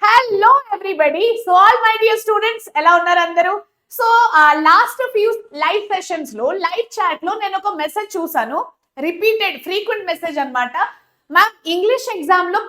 Hello everybody. So all my dear students, ఎలా ఉన్నారు అందరూ? So last few live sessions లో లైవ్ చాట్ లో నేను ఒక మెసేజ్ చూసాను, రిపీటెడ్ ఫ్రీక్వెంట్ మెసేజ్ అన్నమాట. మ్యామ్ ఇంగ్లీష్ ఎగ్జామ్ లో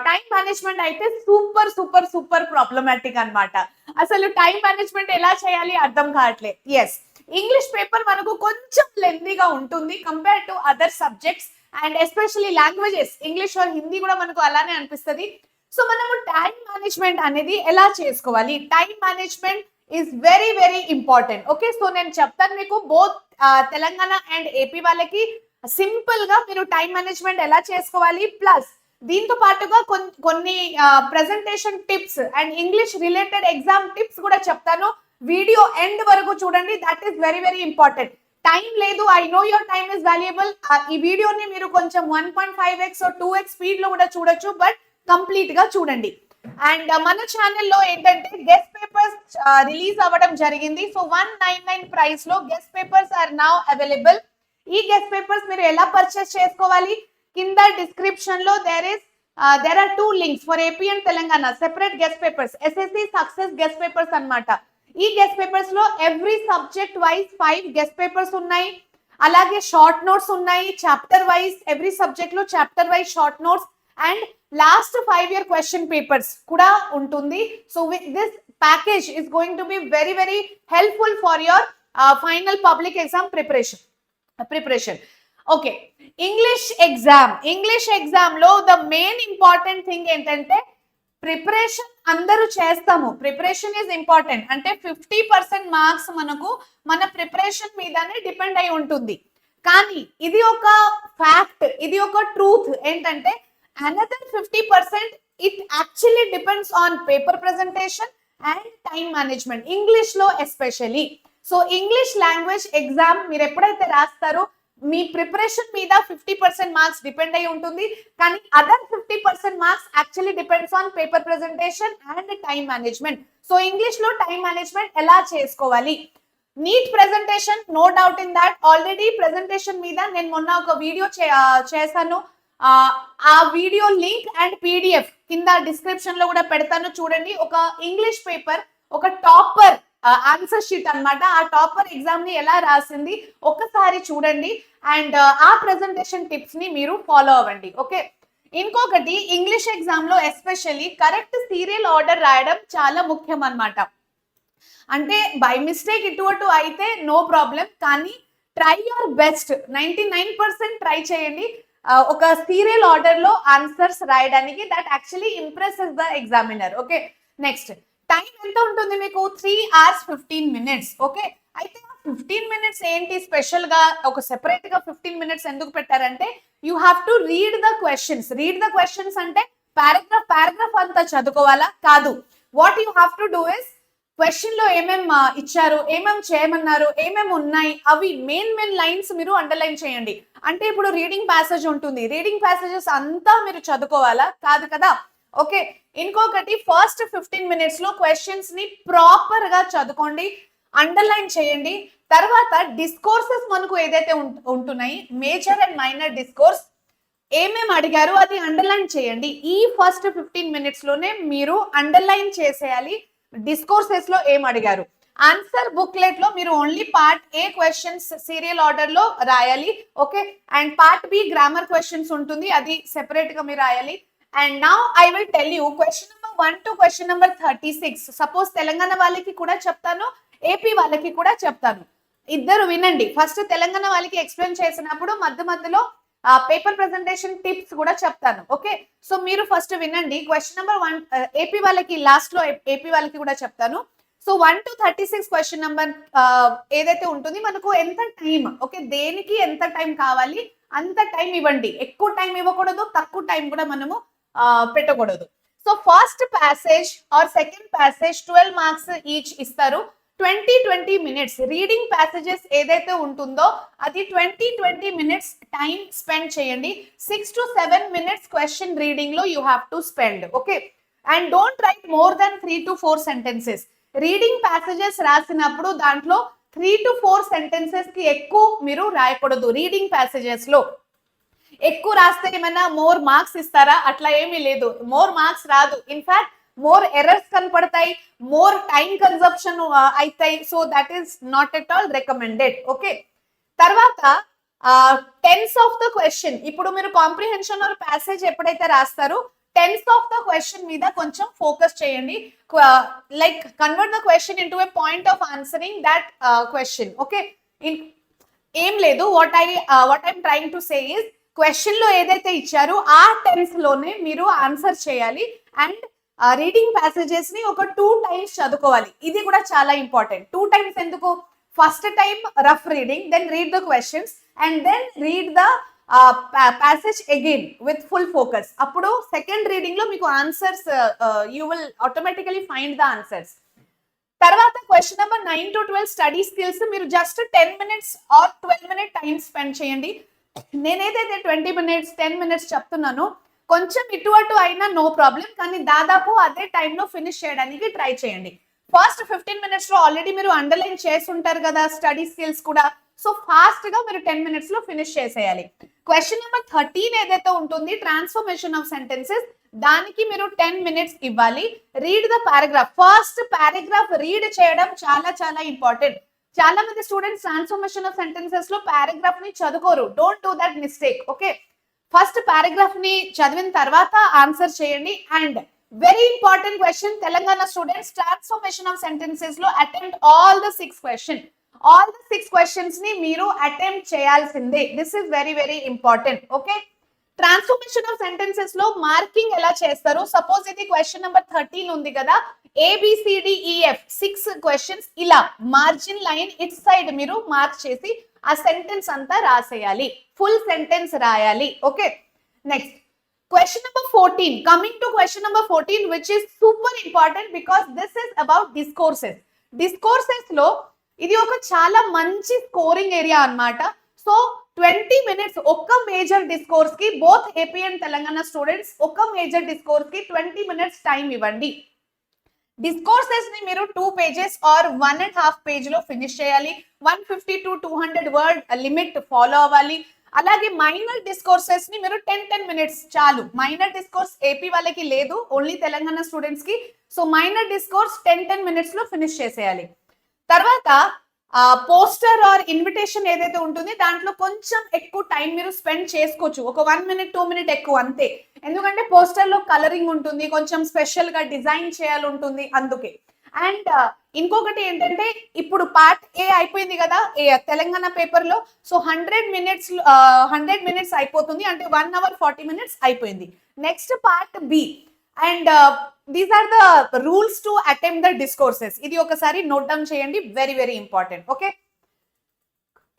టైం మేనేజ్మెంట్ అయితే సూపర్ సూపర్ సూపర్ ప్రాబ్లమాటిక్ అన్నమాట. అసలు టైం మేనేజ్మెంట్ ఎలా చేయాలి అర్థం కావట్లేదు. ఎస్, ఇంగ్లీష్ పేపర్ మనకు కొంచెం లెందీగా ఉంటుంది compare to other subjects and especially languages English are Hindi కూడా మనకు అలానే అనిపిస్తుంది. సో మనము టైం మేనేజ్మెంట్ అనేది ఎలా చేసుకోవాలి? Time management is very very important. Okay, so నేను చెప్తాను మీకు బోత్ తెలంగాణ అండ్ ఏపీ వాళ్ళకి సింపుల్ గా మీరు టైం మేనేజ్మెంట్ ఎలా చేసుకోవాలి, ప్లస్ దీంతో పాటుగా కొన్ని presentation tips and English related exam tips కూడా చెప్తాను. వీడియో ఎండ్ వరకు చూడండి, that is very very important. Time లేదు, I know your time is valuable. ఈ వీడియోని మీరు కొంచెం 1.5x 2x స్పీడ్ లో కూడా చూడొచ్చు, బట్ కంప్లీట్ గా చూడండి. అండ్ మన ఛానల్లో ఏంటంటే గెస్ట్ పేపర్స్ రిలీజ్ అవ్వడం జరిగింది. సో 199 ప్రైస్ లో guess papers are now available. ఈ గెస్ట్ పేపర్స్ మీరు ఎలా పర్చేస్ చేసుకోవాలి? కింద డిస్క్రిప్షన్ లో there are 2 links for AP and Telangana separate guess papers, SSC success guess papers అన్నమాట. ఈ గెస్ట్ పేపర్స్ లో every subject wise 5 guess papers ఉన్నాయి. అలాగే షార్ట్ నోట్స్ ఉన్నాయి, చాప్టర్ వైజ్ ఎవ్రీ సబ్జెక్ట్ లో chapter wise short notes and last 5-year question papers కూడా ఉంటుంది. So this package is going to be very very helpful for your final public exam preparation. Okay, English exam లో the main important thing ఏంటంటే preparation అందరూ చేస్తాము. Preparation is important. అంటే 50% marks మనకు మన preparation మీదనే డిపెండ్ అయి ఉంటుంది. కానీ ఇది ఒక ఫ్యాక్ట్, ఇది ఒక ట్రూత్ ఏంటంటే another 50% it actually depends on paper presentation and time management, English లో especially. So English language exam మీరు ఎప్పుడైతే రాస్తారో మీ ప్రిపరేషన్ మీద 50% మార్క్స్ డిపెండ్ అయి ఉంటుంది, కానీ other 50% marks actually depends on paper presentation and time management. So English లో time management ఎలా చేసుకోవాలి? Neat presentation, no doubt in that. Already presentation మీద నేను మొన్న ఒక వీడియో చేశాను. ఆ వీడియో లింక్ అండ్ పీడిఎఫ్ కింద డిస్క్రిప్షన్ లో కూడా పెడతాను, చూడండి. ఒక ఇంగ్లీష్ పేపర్, ఒక టాపర్ ఆన్సర్ షీట్ అన్నమాట. ఆ టాపర్ ఎగ్జామ్ ని ఎలా రాసింది ఒకసారి చూడండి అండ్ ఆ ప్రెజెంటేషన్ టిప్స్ ని మీరు ఫాలో అవ్వండి. ఓకే, ఇంకొకటి ఇంగ్లీష్ ఎగ్జామ్ లో ఎస్పెషల్లీ కరెక్ట్ సీరియల్ ఆర్డర్ రాయడం చాలా ముఖ్యం అన్నమాట. అంటే బై మిస్టేక్ ఇటు అటు అయితే నో ప్రాబ్లం, కానీ ట్రై యువర్ బెస్ట్. 99% ట్రై చేయండి ఒక సీరియల్ ఆర్డర్ లో ఆన్సర్స్ రాయడానికి. That actually impresses the examiner. Okay, next time ఎంత ఉంటుంది మీకు? 3 hours 15 minutes. ఓకే, అయితే 15 minutes ఏంటి స్పెషల్ గా ఒక సెపరేట్ గా 15 minutes ఎందుకు పెట్టారంటే you have to read the questions. అంటే పారాగ్రాఫ్ అంతా చదువుకోవాలా? కాదు. What you have to do is question లో ఏమేం ఇచ్చారు, ఏమేం చేయమన్నారు, ఏమేమి ఉన్నాయి, అవి మెయిన్ లైన్స్ మీరు అండర్లైన్ చేయండి. అంటే ఇప్పుడు రీడింగ్ ప్యాసేజ్ ఉంటుంది, రీడింగ్ ప్యాసేజెస్ అంతా మీరు చదువుకోవాలా? కాదు కదా. ఓకే, ఇంకొకటి ఫస్ట్ 15 minutes లో క్వశ్చన్స్ ని ప్రాపర్ గా చదువుకోండి, అండర్లైన్ చేయండి. తర్వాత డిస్కోర్సెస్ మనకు ఏదైతే ఉంటున్నాయి, మేజర్ అండ్ మైనర్ డిస్కోర్స్ ఏమేమి అడిగారు అది అండర్లైన్ చేయండి. ఈ ఫస్ట్ 15 minutes లోనే మీరు అండర్లైన్ చేసేయాలి డిస్కోర్సెస్ లో ఏం అడిగారు. ఆన్సర్ బుక్లెట్ లో మీరు only part A questions serial order లో రాయాలి. Okay, and part B grammar questions ఉంటుంది, అది సెపరేట్ గా మీరు రాయాలి. And now I will tell you question number 1 to question number 36. Suppose Telangana వాళ్ళకి కూడా చెప్తాను, ఏపీ వాళ్ళకి కూడా చెప్తాను. ఇద్దరు వినండి. ఫస్ట్ తెలంగాణ వాళ్ళకి ఎక్స్ప్లెయిన్ చేసినప్పుడు మధ్యలో పేపర్ ప్రెజెంటేషన్ టిప్స్ కూడా చెప్తాను. ఓకే, సో మీరు ఫస్ట్ వినండి. క్వశ్చన్ నెంబర్ 1 ఏపీ వాళ్ళకి లాస్ట్ లో ఏపీ వాళ్ళకి కూడా చెప్తాను. సో 1 to 36 క్వశ్చన్ నెంబర్ ఏదైతే ఉంటుంది మనకు ఎంత టైం, ఓకే, దేనికి ఎంత టైం కావాలి అంత టైం ఇవ్వండి. ఎక్కువ టైం ఇవ్వకూడదు, తక్కువ టైం కూడా మనము పెట్టకూడదు. So first passage or second passage 12 marks each ఇస్తారు. 20 minutes రీడింగ్ ప్యాసేజెస్ ఏదైతే ఉంటుందో అది 20 minutes టైం స్పెండ్ చేయండి. 6 to 7 minutes క్వశ్చన్ రీడింగ్ లో you have to spend. Okay, and don't write more than 3 to 4 sentences. Reading passages రాసినప్పుడు దాంట్లో 3 to 4 sentences కి ఎక్కువ మీరు రాయకూడదు. రీడింగ్ ప్యాసేజెస్ లో ఎక్కువ రాస్తే ఏమైనా మోర్ మార్క్స్ ఇస్తారా? అట్లా ఏమీ లేదు, మోర్ మార్క్స్ రాదు. ఇన్ఫాక్ట్ మోర్ ఎర్రర్స్ కనపడతాయి, మోర్ టైం కన్సంప్షన్ అవుతాయి. So that is not at all recommended. Okay, తర్వాత టెన్స్ ఆఫ్ ద క్వశ్చన్. ఇప్పుడు మీరు కాంప్రిహెన్షన్ ఆర్ ప్యాసేజ్ ఎప్పుడైతే రాస్తారో టెన్స్ ఆఫ్ ద క్వశ్చన్ మీద కొంచెం ఫోకస్ చేయండి. Like convert the question into A point of answering that question. Okay, ఏం లేదు, what I'm trying to say is question లో ఏదైతే ఇచ్చారో ఆ టెన్స్ లోనే మీరు ఆన్సర్ చేయాలి. అండ్ రీడింగ్ ప్యాసేజెస్ ని ఒక 2 times చదువుకోవాలి. ఇది కూడా చాలా ఇంపార్టెంట్. 2 times ఎందుకు? First time rough reading, then read the questions and then read the passage again with full focus. అప్పుడు సెకండ్ రీడింగ్ లో మీకు answers you will automatically find the answers. తర్వాత question number 9 to 12 study skills మీరు just 10 minutes or 12 minute time spend చేయండి. నేనేదైతే 20 minutes 10 minutes చెప్తున్నానో కొంచెం ఇటు అటు అయినా నో ప్రాబ్లం, కానీ దాదాపు అదే టైంలో ఫినిష్ చేయడానికి ట్రై చేయండి. ఫస్ట్ 15 minutes లో ఆల్రెడీ మీరు అండర్లైన్ చేసి ఉంటారు కదా స్టడీ స్కిల్స్ కూడా. సో ఫాస్ట్ గా మీరు 10 minutes లో ఫినిష్ చేసేయాలి. క్వశ్చన్ నెంబర్ 13 ఏదైతే ఉంటుంది ట్రాన్స్ఫర్మేషన్ ఆఫ్ సెంటెన్సెస్, దానికి మీరు 10 minutes ఇవ్వాలి. Read the paragraph. First paragraph read చేయడం చాలా చాలా ఇంపార్టెంట్. చాలా మంది స్టూడెంట్స్ ట్రాన్స్ఫర్మేషన్ ఆఫ్ సెంటెన్సెస్ లో పారాగ్రాఫ్ ని చదువుకోరు. Don't do that mistake. Okay, first paragraph ని చదివిన తర్వాత ఆన్సర్ చేయండి. And very important question, Telangana students transformation of sentences లో attempt all the 6 questions. All the 6 questions ని మీరు అటెంప్ట్ చేయాల్సిందే. This is very very important. Okay, transformation of sentences లో marking ఎలా చేస్తారు? సపోజ్ ఇది క్వశ్చన్ నెంబర్ 13 ఉంది కదా, ABCDEF 6 questions, ఇలా మార్జిన్ లైన్ ఇట్ సైడ్ మీరు మార్క్ చేసి ఆ సెంటెన్స్ అంతా రాసేయాలి. ఫుల్ సెంటెన్స్ రాయాలి. Okay, next question number 14. Coming to question number 14, which is super important because this is about discourses. Discourses లో ఇది ఒక చాలా మంచి స్కోరింగ్ ఏరియా అన్నమాట. సో 20 minutes ఒక్క మేజర్ డిస్కోర్స్ కి both AP and Telangana students ఒక్క మేజర్ డిస్కోర్స్ కి 20 minutes టైం ఇవ్వండి. డిస్కోర్సెస్ ని మీరు 2 pages ఆర్ 1.5 page లో ఫినిష్ చేయాలి. 150 to 200 word లిమిట్ ఫాలో అవ్వాలి. అలాగే మైనర్ డిస్కోర్సెస్ ని మీరు 10 minutes చాలు. మైనర్ డిస్కోర్స్ ఏపీ వాళ్ళకి లేదు, ఓన్లీ తెలంగాణ స్టూడెంట్స్ కి. సో మైనర్ డిస్కోర్స్ 10 minutes లో ఫినిష్ చేసేయాలి. తర్వాత పోస్టర్ ఆర్ ఇన్విటేషన్ ఏదైతే ఉంటుంది దాంట్లో కొంచెం ఎక్కువ టైం మీరు స్పెండ్ చేసుకోవచ్చు. ఒక 1 minute 2 minute ఎక్కువ అంతే. ఎందుకంటే పోస్టర్ లో కలరింగ్ ఉంటుంది, కొంచెం స్పెషల్ గా డిజైన్ చేయాలి ఉంటుంది, అందుకే. అండ్ ఇంకొకటి ఏంటంటే ఇప్పుడు పార్ట్ ఏ అయిపోయింది కదా తెలంగాణ పేపర్ లో. సో 100 minutes అయిపోతుంది, అంటే 1 hour 40 minutes అయిపోయింది. Next part B. And these are the rules to attempt the discourses. ఇది ఒకసారి నోట్ డౌన్ చేయండి, very very important. Okay,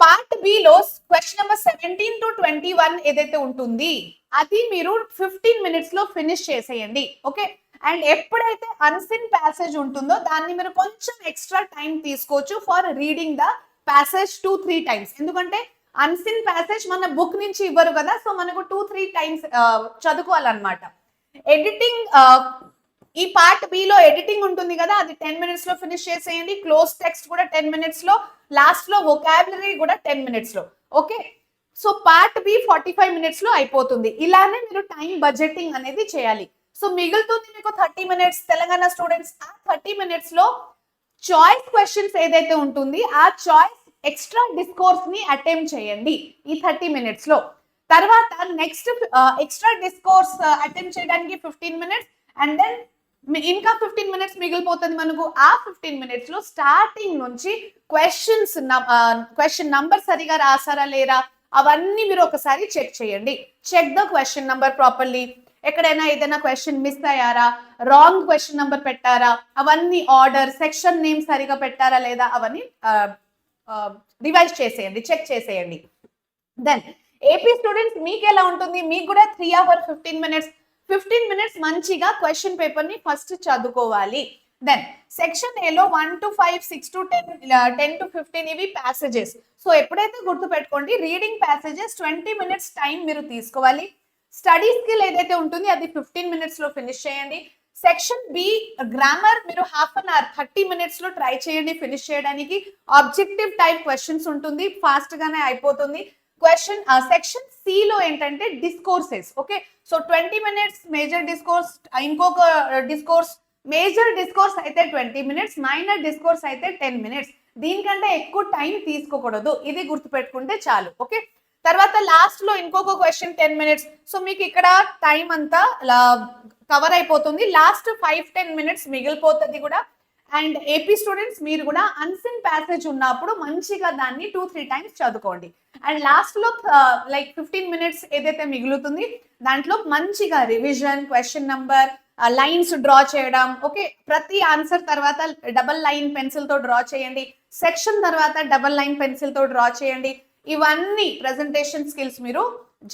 part B లో క్వశ్చన్ నెంబర్ 17 to 21 ఏదైతే ఉంటుంది అది మీరు 15 minutes లో ఫినిష్ చేసేయండి. ఓకే, అండ్ ఎప్పుడైతే అన్సిన్ ప్యాసేజ్ ఉంటుందో దాన్ని మీరు కొంచెం ఎక్స్ట్రా టైం తీసుకోవచ్చు for reading the passage 2-3 times. ఎందుకంటే అన్సిన్ ప్యాసేజ్ మన బుక్ నుంచి ఇవ్వరు కదా, సో మనకు 2-3 times చదువుకోవాలన్నమాట. ఎడిటింగ్, ఈ పార్ట్ బి లో ఎడిటింగ్ ఉంటుంది కదా, అది 10 minutes లో ఫినిష్ చేసేయండి. క్లోజ్ టెక్స్ట్ కూడా 10 minutes లో, లాస్ట్ లో వొకాబులరీ కూడా 10 minutes లో. Okay, so part B 45 minutes లో అయిపోతుంది. ఇలానే మీరు టైం బడ్జెటింగ్ అనేది చేయాలి. సో మిగులుతుంది మీకు 30 minutes. తెలంగాణ స్టూడెంట్స్ ఆ 30 minutes లో చాయిస్ క్వశ్చన్స్ ఏదైతే ఉంటుంది ఆ చాయిస్ ఎక్స్ట్రా డిస్కోర్స్ ని అటెంప్ట్ చేయండి ఈ 30 minutes లో. తర్వాత నెక్స్ట్ ఎక్స్ట్రా డిస్కోర్స్ అటెంప్ట్ చేయడానికి 15 minutes, అండ్ దెన్ ఇంకా 15 minutes మిగిలిపోతుంది మనకు. ఆ 15 minutes లో స్టార్టింగ్ నుంచి క్వశ్చన్ నంబర్ సరిగా రాసారా లేరా అవన్నీ మీరు ఒకసారి చెక్ చేయండి. Check the question number properly. ఎక్కడైనా ఏదైనా క్వశ్చన్ మిస్ అయ్యారా, రాంగ్ క్వశ్చన్ నంబర్ పెట్టారా, అవన్నీ ఆర్డర్, సెక్షన్ నేమ్ సరిగా పెట్టారా లేదా అవన్నీ రివైజ్ చేసేయండి, చెక్ చేసేయండి. దెన్ ఏపీ స్టూడెంట్స్ మీకు ఎలా ఉంటుంది? మీకు కూడా 3 hours 15 minutes. 15 minutes మంచిగా క్వశ్చన్ పేపర్ ని ఫస్ట్ చదువుకోవాలి. దెన్ సెక్షన్ ఏలో 1 to 5, 6 to 10, 10 to 15 ఇవి ప్యాసేజెస్. సో ఎప్పుడైతే గుర్తు పెట్టుకోండి, రీడింగ్ ప్యాసేజెస్ 20 minutes టైం మీరు తీసుకోవాలి. స్టడీ స్కిల్ ఏదైతే ఉంటుంది అది 15 minutes లో ఫినిష్ చేయండి. సెక్షన్ బి గ్రామర్ మీరు 1/2 hour 30 minutes లో ట్రై చేయండి ఫినిష్ చేయడానికి. ఆబ్జెక్టివ్ టైప్ క్వశ్చన్స్ ఉంటుంది, ఫాస్ట్ గానే అయిపోతుంది. క్వశ్చన్ సెక్షన్ సి లో ఏంటంటే discourses. Okay, so 20 minutes major discourse, ఇంకొక డిస్కోర్స్ మేజర్ డిస్కోర్స్ అయితే 20 మినిట్స్, మైనర్ డిస్కోర్స్ అయితే 10 మినిట్స్. దీనికంటే ఎక్కువ టైం తీసుకోకూడదు, ఇది గుర్తుపెట్టుకుంటే చాలు. ఓకే, తర్వాత లాస్ట్ లో ఇంకొక క్వశ్చన్ 10 మినిట్స్. సో మీకు ఇక్కడ టైం అంతా కవర్ అయిపోతుంది, లాస్ట్ 5-10 మినిట్స్ మిగిలిపోతుంది కూడా. అండ్ ఏపీ స్టూడెంట్స్ మీరు కూడా అన్సిన్ ప్యాసేజ్ ఉన్నప్పుడు మంచిగా దాన్ని 2-3 టైమ్స్ చదువుకోండి. అండ్ లాస్ట్ లో లైక్ 15 మినిట్స్ ఏదైతే మిగులుతుంది దాంట్లో మంచిగా revision, question number, lines draw చేయడం. ఓకే, ప్రతి ఆన్సర్ తర్వాత డబల్ లైన్ పెన్సిల్ తో డ్రా చేయండి, సెక్షన్ తర్వాత డబల్ లైన్ పెన్సిల్ తో డ్రా చేయండి. ఇవన్నీ ప్రెజెంటేషన్ స్కిల్స్ మీరు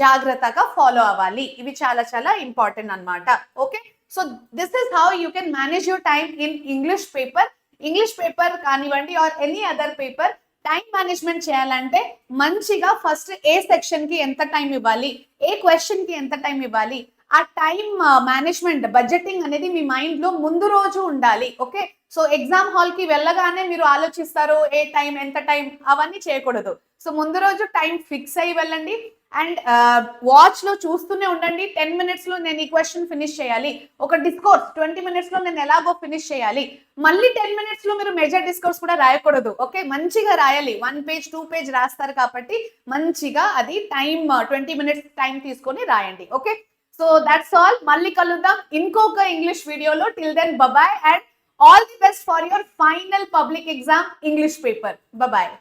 జాగ్రత్తగా ఫాలో అవ్వాలి, ఇవి చాలా చాలా ఇంపార్టెంట్ అన్నమాట. Okay, so this is how you can manage your time in English paper. English paper కానివ్వండి or any other paper, time management చేయాలంటే మంచిగా ఫస్ట్ ఏ సెక్షన్ కి ఎంత టైం ఇవ్వాలి, ఏ క్వశ్చన్ కి ఎంత టైం ఇవ్వాలి, ఆ టైం మేనేజ్మెంట్, బడ్జెటింగ్ అనేది మీ మైండ్ లో ముందు రోజు ఉండాలి. ఓకే, సో ఎగ్జామ్ హాల్ కి వెళ్ళగానే మీరు ఆలోచిస్తారు ఏ టైం ఎంత టైం, అవన్నీ చేయకూడదు. సో ముందు రోజు టైం ఫిక్స్ అయ్యి వెళ్ళండి. అండ్ వాచ్ లో చూస్తూనే ఉండండి, 10 మినిట్స్ లో నేను ఈ క్వశ్చన్ ఫినిష్ చేయాలి, ఒక డిస్కోర్స్ 20 మినిట్స్ లో నేను ఎలాగో ఫినిష్ చేయాలి, మళ్ళీ 10 మినిట్స్ లో మీరు మేజర్ డిస్కోర్స్ కూడా రాయకూడదు. ఓకే, మంచిగా రాయాలి, 1 పేజ్ 2 పేజ్ రాస్తారు కాబట్టి మంచిగా అది టైం 20 మినిట్స్ టైం తీసుకొని రాయండి. ఓకే, సో దట్స్ ఆల్, మళ్ళీ కలుద్దాం ఇంకొక ఇంగ్లీష్ వీడియోలో. Till then bye and all the best for your final public exam English paper. Bye.